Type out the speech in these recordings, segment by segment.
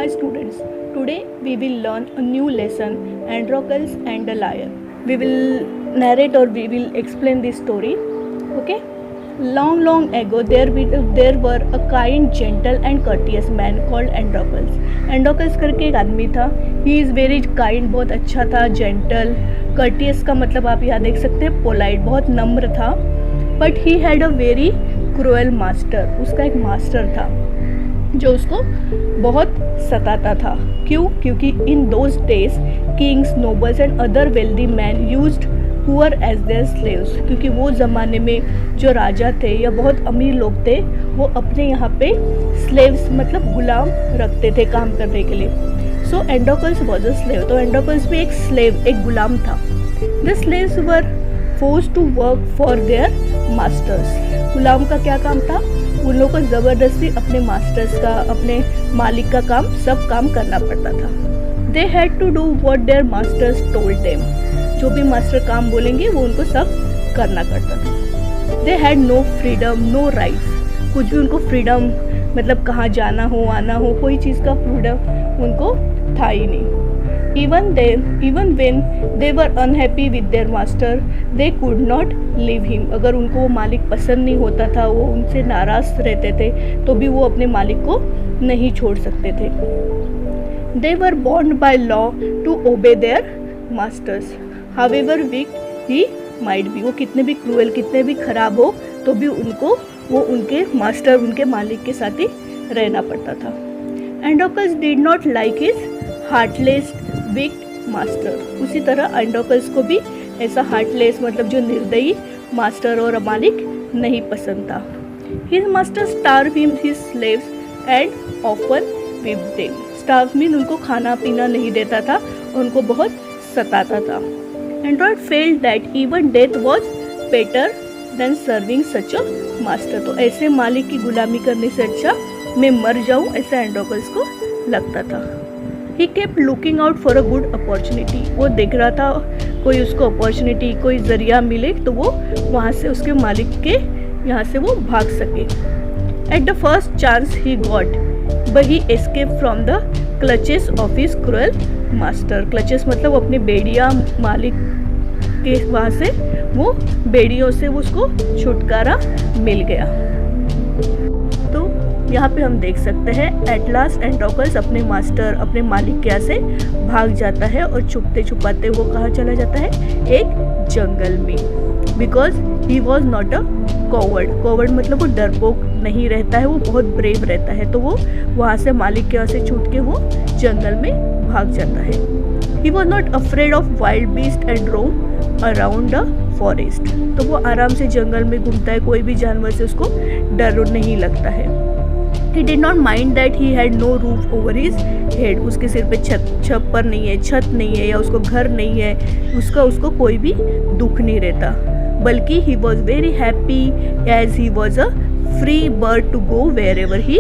Hi students, today we will learn a new lesson, Androcles and the Lion. We will narrate or we will explain this story. Okay? Long ago there were a kind, gentle and courteous man called Androcles. Androcles करके एक आदमी था. He is very kind, बहुत अच्छा था, gentle. Courteous का मतलब आप यहाँ देख सकते हैं polite, बहुत नम्र था. But he had a very cruel master. उसका एक मास्टर था जो उसको बहुत सताता था. क्यों? क्योंकि in those days kings, nobles and other wealthy man used poor as their slaves. क्योंकि वो ज़माने में जो राजा थे या बहुत अमीर लोग थे वो अपने यहाँ पे स्लेव्स मतलब गुलाम रखते थे काम करने के लिए. So Androcles was a slave. तो एंडोकल्स भी एक स्लेव, एक गुलाम था. The slaves were forced to work for their masters. गुलाम का क्या काम था? उन लोगों को ज़बरदस्ती अपने मास्टर्स का, अपने मालिक का काम, सब काम करना पड़ता था. They had to do what their masters told them. जो भी मास्टर काम बोलेंगे वो उनको सब करना पड़ता था. They had no freedom, no rights. कुछ भी उनको फ्रीडम मतलब कहाँ जाना हो, आना हो, कोई चीज़ का फ्रीडम उनको था ही नहीं. Even when they were unhappy with their master, they could not leave him. अगर उनको वो मालिक पसंद नहीं होता था, वो उनसे नाराज़ रहते थे, तो भी वो अपने मालिक को नहीं छोड़ सकते थे. They were bound by law to obey their masters, however weak he might be. वो कितने भी क्रूएल, कितने भी खराब हो, तो भी उनको वो उनके मास्टर, उनके मालिक के साथ ही रहना पड़ता था. Androcles did not like his heartless weak master. उसी तरह एंडोकल्स को भी ऐसा हार्टलेस मतलब जो निर्दयी मास्टर और मालिक नहीं पसंद था. His master starve him his slaves and often whipped them. Starve mean उनको खाना पीना नहीं देता था, उनको बहुत सताता था. Android failed that even death was better than serving such a master. तो ऐसे मालिक की गुलामी करने से अच्छा मैं मर जाऊँ, ऐसा एंडोकल्स को लगता था. He kept looking out for a good opportunity. वो देख रहा था कोई उसको अपॉर्चुनिटी, कोई ज़रिया मिले तो वो वहाँ से उसके मालिक के यहाँ से वो भाग सके. At the first chance he got, but he escaped from the clutches of his cruel master. Clutches मतलब अपने बेड़िया मालिक के वहाँ से वो बेड़ियों से उसको छुटकारा मिल गया. तो यहाँ पे हम देख सकते हैं एट लास्ट एंडोकल्स अपने मास्टर, अपने मालिक के यहाँ से भाग जाता है और छुपते छुपाते वो कहाँ चला जाता है? एक जंगल में. Because he was not a coward. Coward मतलब वो डरपोक नहीं रहता है, वो बहुत ब्रेव रहता है. तो वो वहाँ से मालिक के यहाँ से छूट के वो जंगल में भाग जाता है. He was not afraid of wild beast and roam around the forest. तो वो आराम से जंगल में घूमता है, कोई भी जानवर से उसको डर नहीं लगता है. He did not mind that he had no roof over his head. उसके सिर पे छप्पर नहीं है, छत नहीं है या उसको घर नहीं है, उसको कोई भी दुख नहीं रहता. बल्कि he was very happy as he was a free bird to go wherever he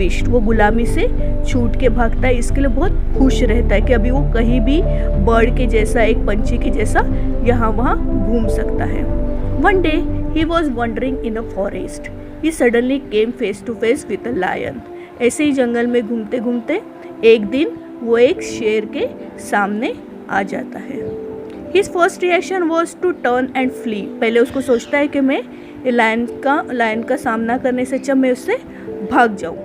wished. वो गुलामी से छूट के भागता है, इसके लिए बहुत खुश रहता है कि अभी वो कहीं भी बर्ड के जैसा, एक पंछी के जैसा यहाँ वहाँ घूम सकता है. One day he was wandering in a forest. He suddenly came face to face with a lion. ऐसे ही जंगल में घूमते घूमते एक दिन वो एक शेर के सामने आ जाता है. His first reaction was to turn and flee. पहले उसको सोचता है कि मैं लायन का सामना करने से अच्छा मैं उससे भाग जाऊँ.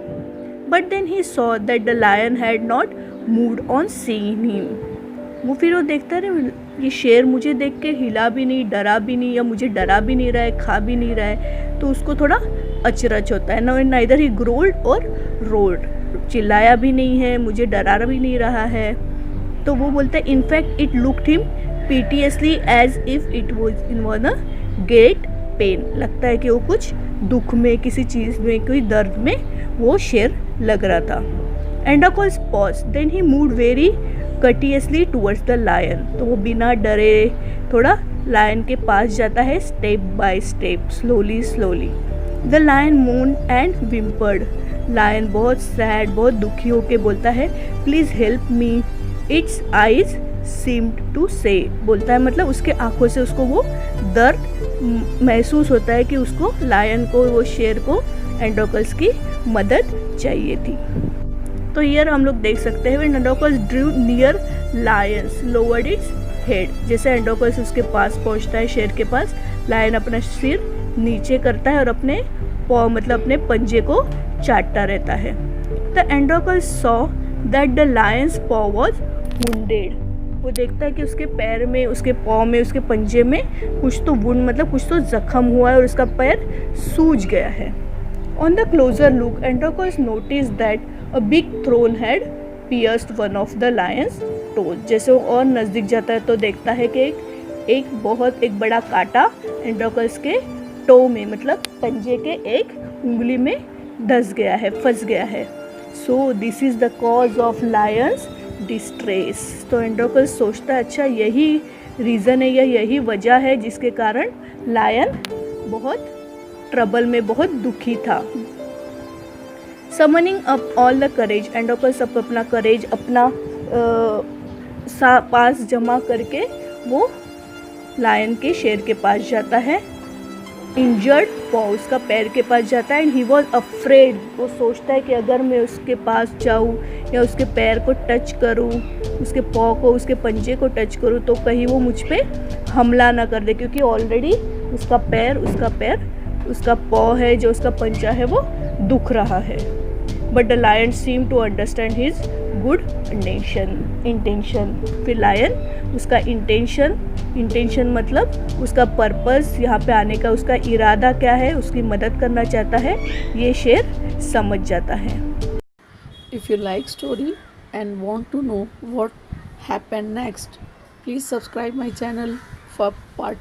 But then he saw that the lion had not moved on seeing him. वो फिर वो देखता रहे, ये शेर मुझे देख के हिला भी नहीं, डरा भी नहीं, या मुझे डरा भी नहीं रहा है, खा भी नहीं रहा है. तो उसको थोड़ा अचरज होता है. नाइदर ही ग्रोल्ड और रोल्ड. चिल्लाया भी नहीं है, मुझे डरा भी नहीं रहा है. तो वो बोलता है in fact it looked him piteously as if it was in a great pain. लगता है कि वो कुछ दुख में, किसी चीज़ में, कोई दर्द में वो शेर लग रहा था. Androcles paused. Then he moved very courteously towards the lion. तो वो बिना डरे थोड़ा लायन के पास जाता है, step by step, slowly. The lion moaned and whimpered. Lion बहुत सैड, बहुत दुखी होके बोलता है please help me. Its eyes seemed to say. बोलता है मतलब उसके आंखों से उसको वो दर्द महसूस होता है कि उसको, लायन को, वो शेर को एंडोकल्स की मदद चाहिए थी. तो हियर हम लोग देख सकते हैं when Androcles drew near lions lowered its head, जैसे एंड्रोकस उसके पास पहुंचता है शेर के पास, लायन अपना सिर नीचे करता है और अपने पॉ मतलब अपने पंजे को चाटता रहता है। The Androcles saw that the lion's paw was wounded, वो देखता है कि उसके पैर में, उसके पॉ में, उसके पंजे में कुछ तो वुंड मतलब कुछ तो जख्म हुआ है और उसका पैर सूज गया है। On the closer look Androcles notice that a big thorn had pierced one of the lion's toes, जैसे वो और नज़दीक जाता है तो देखता है कि एक बड़ा कांटा एंड्रोकस के टो में मतलब पंजे के एक उंगली में धस गया है, फंस गया है। So this is the cause of Lions distress, तो एंड्रोकस सोचता है अच्छा यही रीज़न है या यही वजह है जिसके कारण लायन बहुत ट्रबल में, बहुत दुखी था। Summoning up all the courage, Androcles अपना करेज अपना पास जमा करके वो लायन के शेर के पास जाता है। इंजर्ड पॉ उसका पैर के पास जाता है एंड ही वॉज अफ्रेड, वो सोचता है कि अगर मैं उसके पास जाऊँ या उसके पैर को टच करूँ, उसके पॉ को, उसके पंजे को टच करूँ तो कहीं वो मुझ पे हमला ना कर दे, क्योंकि ऑलरेडी उसका पॉ है जो उसका पंजा है वो दुख रहा है। But the lion seem to understand his good intention, फिर लायन उसका इंटेंशन मतलब उसका पर्पस, यहाँ पे आने का उसका इरादा क्या है, उसकी मदद करना चाहता है, ये शेर समझ जाता है। If you like story and want to know what happened next, please subscribe my channel for part 2.